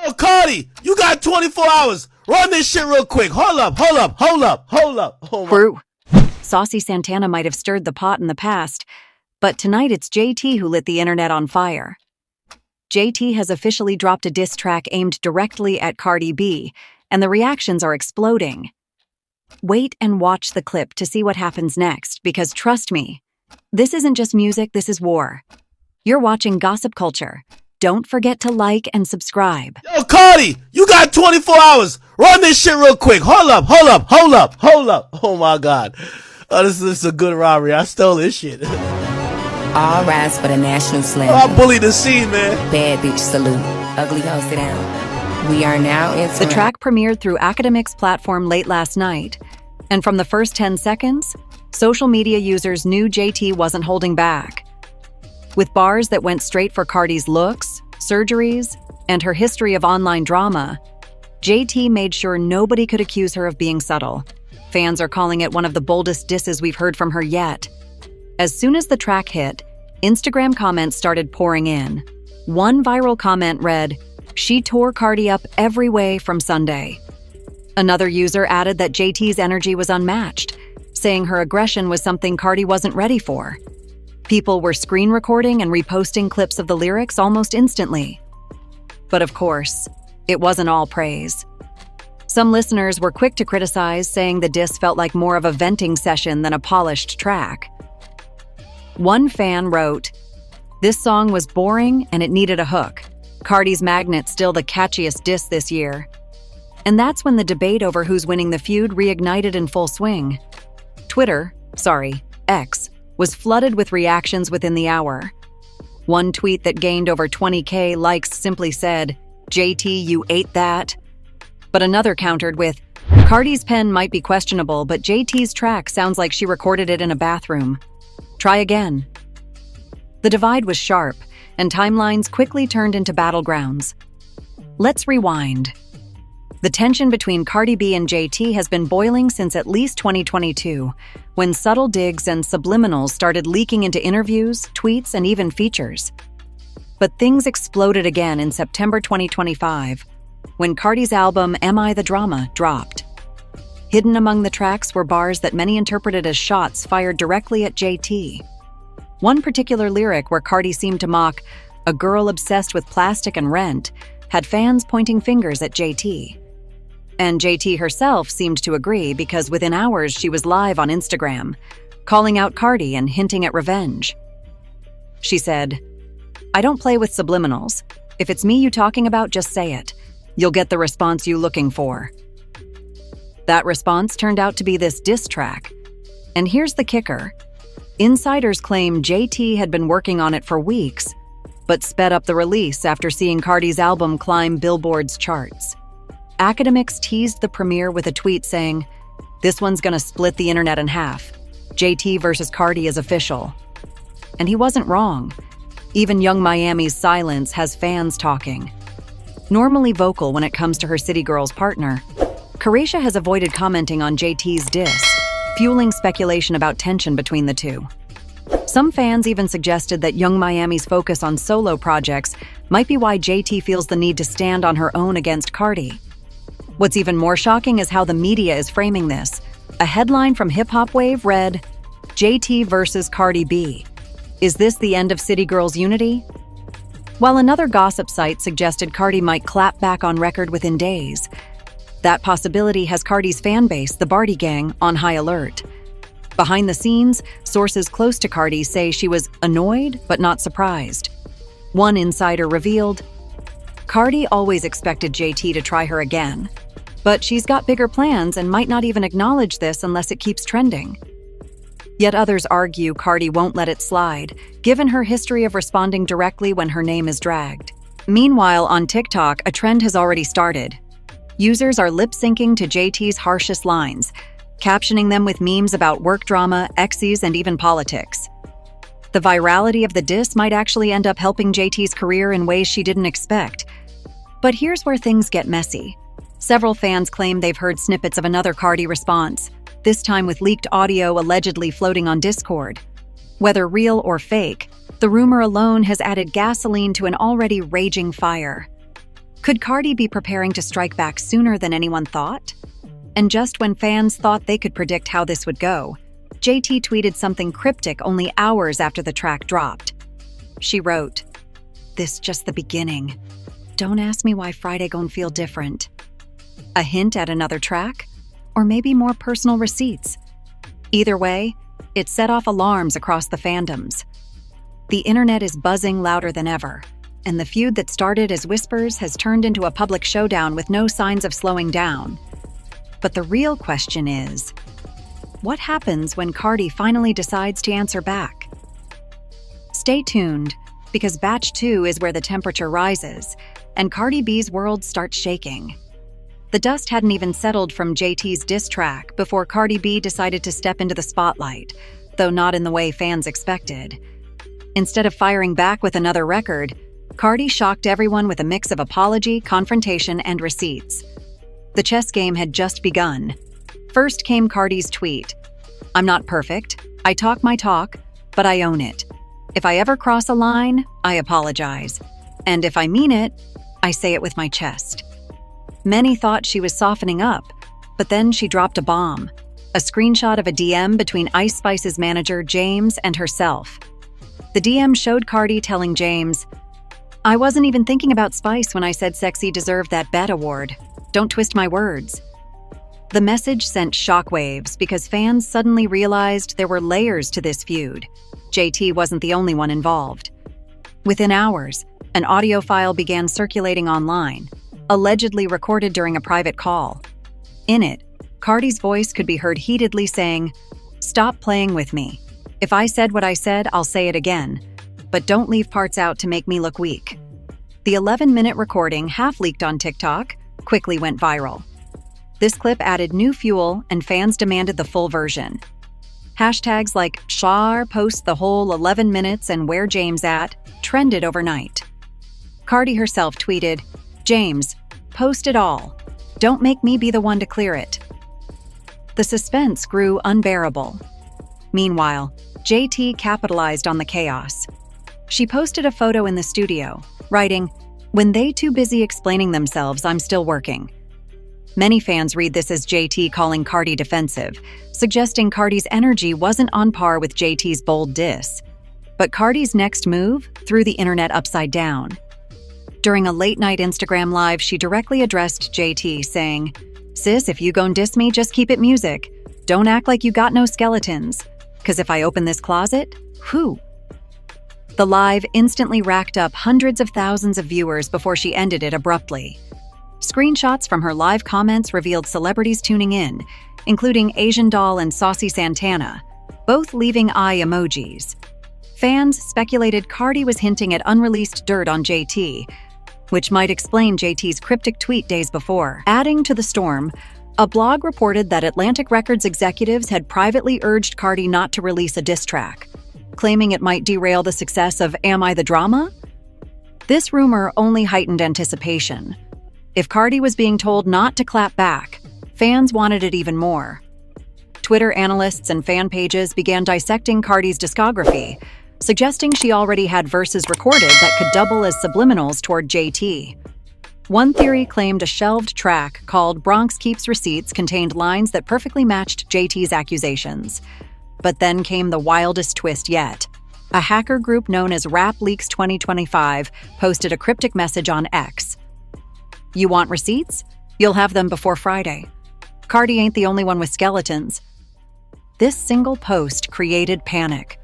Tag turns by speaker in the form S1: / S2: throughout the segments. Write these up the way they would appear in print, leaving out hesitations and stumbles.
S1: Yo, Cardi, you got 24 hours. Run this shit real quick. Hold up. Oh,
S2: True. Saucy Santana might have stirred the pot in the past, but tonight it's JT who lit the internet on fire. JT has officially dropped a diss track aimed directly at Cardi B, and the reactions are exploding. Wait and watch the clip to see what happens next, because trust me, this isn't just music, this is war. You're watching Gossip Culture. Don't forget to like and subscribe.
S1: Yo, Cardi, you got 24 hours. Run this shit real quick. Hold up. Oh my God. Oh, this is a good robbery. I stole this shit.
S3: All rise for the national slam.
S1: Oh, I bullied the scene, man.
S3: Bad bitch salute. Ugly hoe, sit down. We are now in.
S2: The track premiered through Academic's platform late last night, and from the first 10 seconds, social media users knew JT wasn't holding back. With bars that went straight for Cardi's looks, surgeries, and her history of online drama, JT made sure nobody could accuse her of being subtle. Fans are calling it one of the boldest disses we've heard from her yet. As soon as the track hit, Instagram comments started pouring in. One viral comment read, "She tore Cardi up every way from Sunday." Another user added that JT's energy was unmatched, saying her aggression was something Cardi wasn't ready for. People were screen recording and reposting clips of the lyrics almost instantly. But of course, it wasn't all praise. Some listeners were quick to criticize, saying the diss felt like more of a venting session than a polished track. One fan wrote, "This song was boring and it needed a hook. Cardi's Magnet's still the catchiest diss this year." And that's when the debate over who's winning the feud reignited in full swing. X, was flooded with reactions within the hour. One tweet that gained over 20K likes simply said, "JT, you ate that." But another countered with, "Cardi's pen might be questionable, but JT's track sounds like she recorded it in a bathroom. Try again." The divide was sharp, and timelines quickly turned into battlegrounds. Let's rewind. The tension between Cardi B and JT has been boiling since at least 2022, when subtle digs and subliminals started leaking into interviews, tweets, and even features. But things exploded again in September 2025, when Cardi's album Am I the Drama dropped. Hidden among the tracks were bars that many interpreted as shots fired directly at JT. One particular lyric where Cardi seemed to mock "a girl obsessed with plastic and rent" had fans pointing fingers at JT. And JT herself seemed to agree, because within hours she was live on Instagram, calling out Cardi and hinting at revenge. She said, "I don't play with subliminals. If it's me you talking about, just say it. You'll get the response you looking for." That response turned out to be this diss track. And here's the kicker. Insiders claim JT had been working on it for weeks, but sped up the release after seeing Cardi's album climb Billboard's charts. Academics teased the premiere with a tweet saying, "This one's gonna split the internet in half. JT versus Cardi is official." And he wasn't wrong. Even Young Miami's silence has fans talking. Normally vocal when it comes to her City Girls partner, Crossfire has avoided commenting on JT's diss, fueling speculation about tension between the two. Some fans even suggested that Young Miami's focus on solo projects might be why JT feels the need to stand on her own against Cardi. What's even more shocking is how the media is framing this. A headline from Hip Hop Wave read, "JT versus Cardi B. Is this the end of City Girls' unity?" While another gossip site suggested Cardi might clap back on record within days. That possibility has Cardi's fan base, the Barty Gang, on high alert. Behind the scenes, sources close to Cardi say she was annoyed but not surprised. One insider revealed, "Cardi always expected JT to try her again, but she's got bigger plans and might not even acknowledge this unless it keeps trending." Yet others argue Cardi won't let it slide, given her history of responding directly when her name is dragged. Meanwhile, on TikTok, a trend has already started. Users are lip-syncing to JT's harshest lines, captioning them with memes about work drama, exes, and even politics. The virality of the diss might actually end up helping JT's career in ways she didn't expect. But here's where things get messy. Several fans claim they've heard snippets of another Cardi response, this time with leaked audio allegedly floating on Discord. Whether real or fake, the rumor alone has added gasoline to an already raging fire. Could Cardi be preparing to strike back sooner than anyone thought? And just when fans thought they could predict how this would go, JT tweeted something cryptic only hours after the track dropped. She wrote, "This just the beginning. Don't ask me why Friday gon' feel different." A hint at another track? Or maybe more personal receipts? Either way, it set off alarms across the fandoms. The internet is buzzing louder than ever, and the feud that started as whispers has turned into a public showdown with no signs of slowing down. But the real question is, what happens when Cardi finally decides to answer back? Stay tuned, because Batch 2 is where the temperature rises, and Cardi B's world starts shaking. The dust hadn't even settled from JT's diss track before Cardi B decided to step into the spotlight, though not in the way fans expected. Instead of firing back with another record, Cardi shocked everyone with a mix of apology, confrontation, and receipts. The chess game had just begun. First came Cardi's tweet, "I'm not perfect. I talk my talk, but I own it. If I ever cross a line, I apologize. And if I mean it, I say it with my chest." Many thought she was softening up, but then she dropped a bomb, a screenshot of a DM between Ice Spice's manager, James, and herself. The DM showed Cardi telling James, "I wasn't even thinking about Spice when I said Sexy deserved that Bet award. Don't twist my words." The message sent shockwaves because fans suddenly realized there were layers to this feud. JT wasn't the only one involved. Within hours, an audio file began circulating online, allegedly recorded during a private call. In it, Cardi's voice could be heard heatedly saying, "Stop playing with me. If I said what I said, I'll say it again. But don't leave parts out to make me look weak." The 11-minute recording, half-leaked on TikTok, quickly went viral. This clip added new fuel, and fans demanded the full version. Hashtags like "Shar post the whole 11 minutes and where James at" trended overnight. Cardi herself tweeted, "James, post it all. Don't make me be the one to clear it." The suspense grew unbearable. Meanwhile, JT capitalized on the chaos. She posted a photo in the studio, writing, "When they too busy explaining themselves, I'm still working." Many fans read this as JT calling Cardi defensive, suggesting Cardi's energy wasn't on par with JT's bold diss. But Cardi's next move threw the internet upside down. During a late-night Instagram live, she directly addressed JT, saying, "Sis, if you gon' diss me, just keep it music. Don't act like you got no skeletons. 'Cause if I open this closet, whew." The live instantly racked up hundreds of thousands of viewers before she ended it abruptly. Screenshots from her live comments revealed celebrities tuning in, including Asian Doll and Saucy Santana, both leaving eye emojis. Fans speculated Cardi was hinting at unreleased dirt on JT, which might explain JT's cryptic tweet days before. Adding to the storm, a blog reported that Atlantic Records executives had privately urged Cardi not to release a diss track, claiming it might derail the success of Am I the Drama? This rumor only heightened anticipation. If Cardi was being told not to clap back, fans wanted it even more. Twitter analysts and fan pages began dissecting Cardi's discography, suggesting she already had verses recorded that could double as subliminals toward JT. One theory claimed a shelved track called Bronx Keeps Receipts contained lines that perfectly matched JT's accusations. But then came the wildest twist yet. A hacker group known as RapLeaks 2025 posted a cryptic message on X. "You want receipts? You'll have them before Friday. Cardi ain't the only one with skeletons." This single post created panic.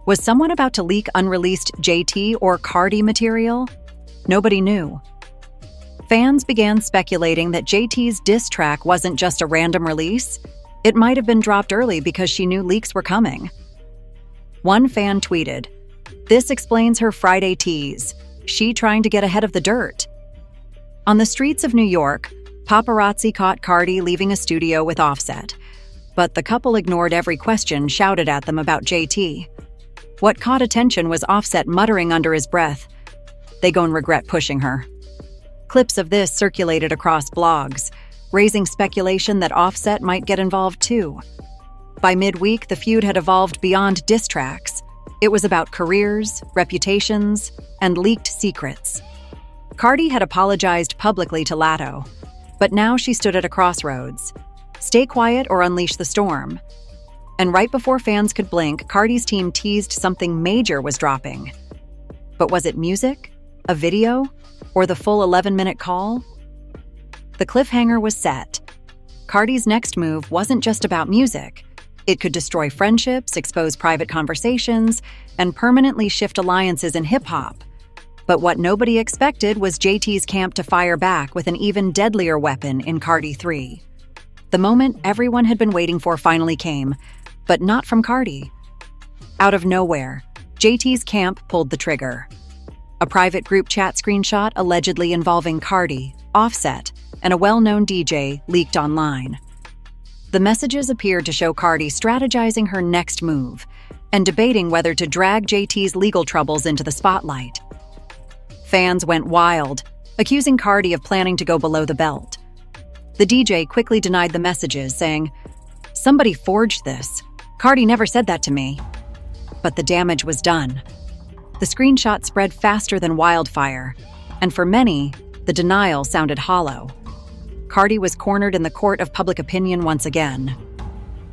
S2: Was someone about to leak unreleased JT or Cardi material? Nobody knew. Fans began speculating that JT's diss track wasn't just a random release. It might have been dropped early because she knew leaks were coming. One fan tweeted, "This explains her Friday tease. She trying to get ahead of the dirt." On the streets of New York, paparazzi caught Cardi leaving a studio with Offset, but the couple ignored every question shouted at them about JT. What caught attention was Offset muttering under his breath, "They gon' regret pushing her." Clips of this circulated across blogs, raising speculation that Offset might get involved too. By midweek, the feud had evolved beyond diss tracks. It was about careers, reputations, and leaked secrets. Cardi had apologized publicly to Latto, but now she stood at a crossroads. Stay quiet or unleash the storm. And right before fans could blink, Cardi's team teased something major was dropping. But was it music, a video, or the full 11-minute call? The cliffhanger was set. Cardi's next move wasn't just about music. It could destroy friendships, expose private conversations, and permanently shift alliances in hip-hop. But what nobody expected was JT's camp to fire back with an even deadlier weapon in Cardi 3. The moment everyone had been waiting for finally came, but not from Cardi. Out of nowhere, JT's camp pulled the trigger. A private group chat screenshot allegedly involving Cardi, Offset, and a well-known DJ leaked online. The messages appeared to show Cardi strategizing her next move and debating whether to drag JT's legal troubles into the spotlight. Fans went wild, accusing Cardi of planning to go below the belt. The DJ quickly denied the messages, saying, "Somebody forged this. Cardi never said that to me." But the damage was done. The screenshot spread faster than wildfire, and for many, the denial sounded hollow. Cardi was cornered in the court of public opinion once again.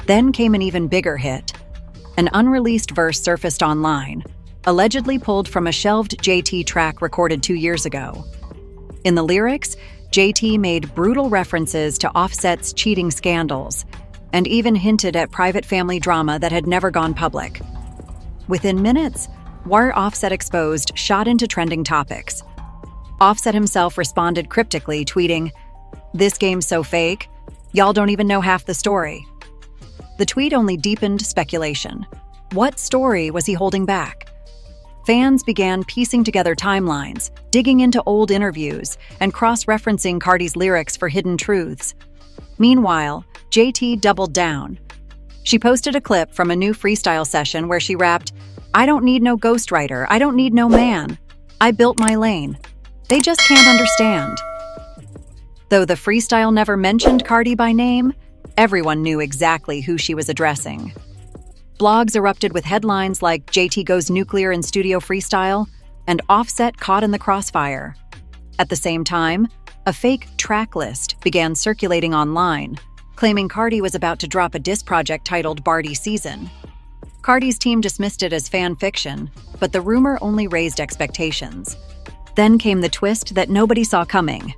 S2: Then came an even bigger hit. An unreleased verse surfaced online, allegedly pulled from a shelved JT track recorded 2 years ago. In the lyrics, JT made brutal references to Offset's cheating scandals and even hinted at private family drama that had never gone public. Within minutes, where Offset exposed shot into trending topics. Offset himself responded cryptically, tweeting, "This game's so fake, y'all don't even know half the story." The tweet only deepened speculation. What story was he holding back? Fans began piecing together timelines, digging into old interviews, and cross-referencing Cardi's lyrics for hidden truths. Meanwhile, JT doubled down. She posted a clip from a new freestyle session where she rapped, "I don't need no ghostwriter, I don't need no man. I built my lane. They just can't understand." Though the freestyle never mentioned Cardi by name, everyone knew exactly who she was addressing. Blogs erupted with headlines like "JT goes nuclear in studio freestyle" and "Offset caught in the crossfire." At the same time, a fake track list began circulating online, claiming Cardi was about to drop a diss project titled Bardi Season. Cardi's team dismissed it as fan fiction, but the rumor only raised expectations. Then came the twist that nobody saw coming.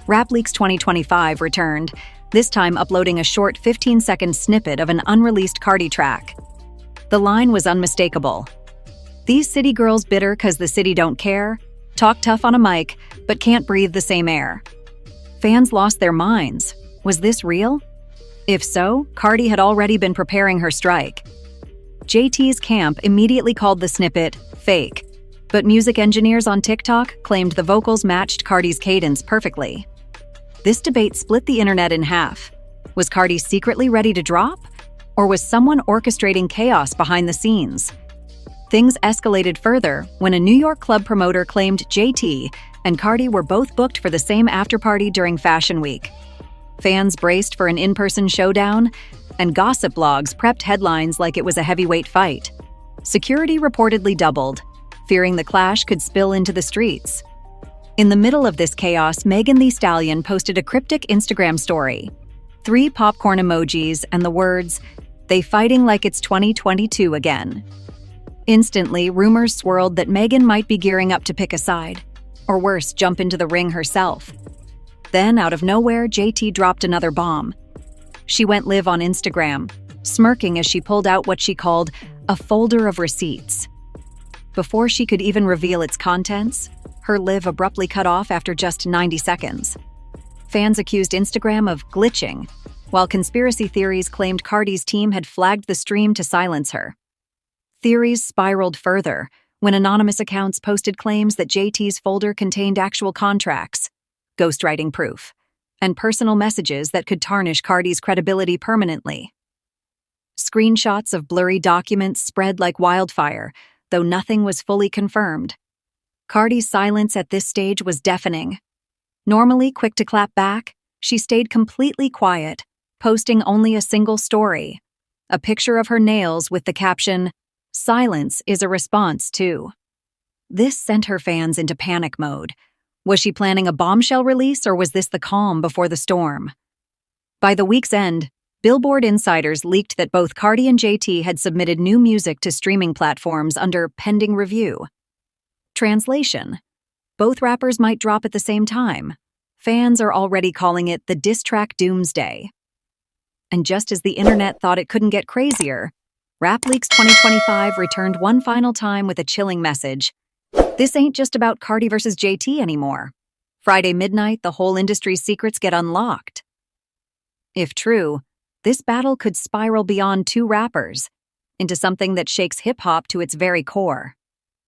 S2: RapLeaks 2025 returned, this time uploading a short 15-second snippet of an unreleased Cardi track. The line was unmistakable. "These city girls bitter 'cause the city don't care, talk tough on a mic, but can't breathe the same air." Fans lost their minds. Was this real? If so, Cardi had already been preparing her strike. JT's camp immediately called the snippet fake, but music engineers on TikTok claimed the vocals matched Cardi's cadence perfectly. This debate split the internet in half. Was Cardi secretly ready to drop? Or was someone orchestrating chaos behind the scenes? Things escalated further when a New York club promoter claimed JT and Cardi were both booked for the same afterparty during Fashion Week. Fans braced for an in-person showdown, and gossip blogs prepped headlines like it was a heavyweight fight. Security reportedly doubled, fearing the clash could spill into the streets. In the middle of this chaos, Megan Thee Stallion posted a cryptic Instagram story. 3 popcorn emojis and the words, "They fighting like it's 2022 again." Instantly, rumors swirled that Megan might be gearing up to pick a side, or worse, jump into the ring herself. Then, out of nowhere, JT dropped another bomb. She went live on Instagram, smirking as she pulled out what she called a folder of receipts. Before she could even reveal its contents, her live abruptly cut off after just 90 seconds. Fans accused Instagram of glitching, while conspiracy theories claimed Cardi's team had flagged the stream to silence her. Theories spiraled further when anonymous accounts posted claims that JT's folder contained actual contracts, ghostwriting proof, and personal messages that could tarnish Cardi's credibility permanently. Screenshots of blurry documents spread like wildfire, though nothing was fully confirmed. Cardi's silence at this stage was deafening. Normally quick to clap back, she stayed completely quiet, posting only a single story, a picture of her nails with the caption, "Silence is a response too." This sent her fans into panic mode. Was she planning a bombshell release, or was this the calm before the storm? By the week's end, Billboard insiders leaked that both Cardi and JT had submitted new music to streaming platforms under pending review. Translation: both rappers might drop at the same time. Fans are already calling it the diss track doomsday. And just as the internet thought it couldn't get crazier, RapLeaks 2025 returned one final time with a chilling message. This ain't just about Cardi versus JT anymore. Friday midnight, the whole industry's secrets get unlocked. If true, this battle could spiral beyond two rappers into something that shakes hip-hop to its very core.